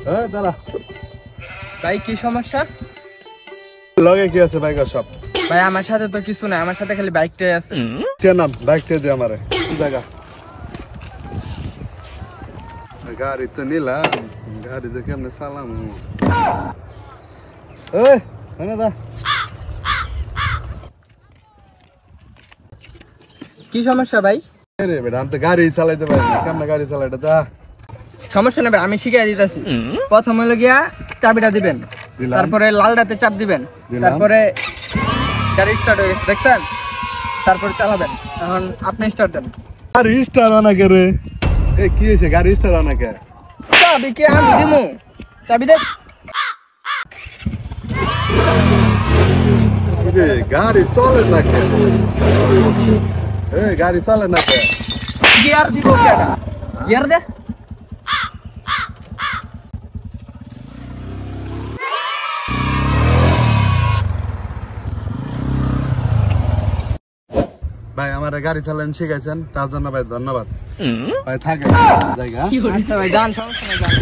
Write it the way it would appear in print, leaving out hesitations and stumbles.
দাঁড়া ভাই কি সমস্যা? লগে কি আছে বাইক সব? ভাই আমার সাথে তো কিছু নাই, আমার সাথে খালি বাইকটাই আছে। কে নাম বাইকটা দে আমারে জায়গা গাড়ি তো নিলাম, গাড়ি তো কেমনে চালাম? এই দা কি সমস্যা ভাই? রে বেটা আমি তো গাড়ি চালাইতে পারি না, কেমনে গাড়ি চালাইটা দা? সমস্যা নেই ভাই, আমি শিখিয়ে দিতেছি। প্রথম হলো গিয়া চাবিটা দিবেন, তারপরে লালটাতে চাপ দিবেন, তারপরে গাড়ি স্টার্ট হয়ে গেছে দেখছেন, তারপরে চালাবেন। এখন আপনি স্টার্ট দেন। গাড়ি স্টার্ট অনেকে রে, এ কি হয়েছে গাড়ি স্টার্ট অনেকে? চাবি কে আমি দিমু, চাবি দে। গাড়ি চলে না কে? গাড়ি চলে না কে? গিয়ার দিব কেডা? গিয়ার দে। ভাই আমার গাড়ি চালানো শিখাইছেন তার জন্য ভাই ধন্যবাদ ভাই। থাকে জায়গা আচ্ছা ভাই যান, সমস্যা নাই যান।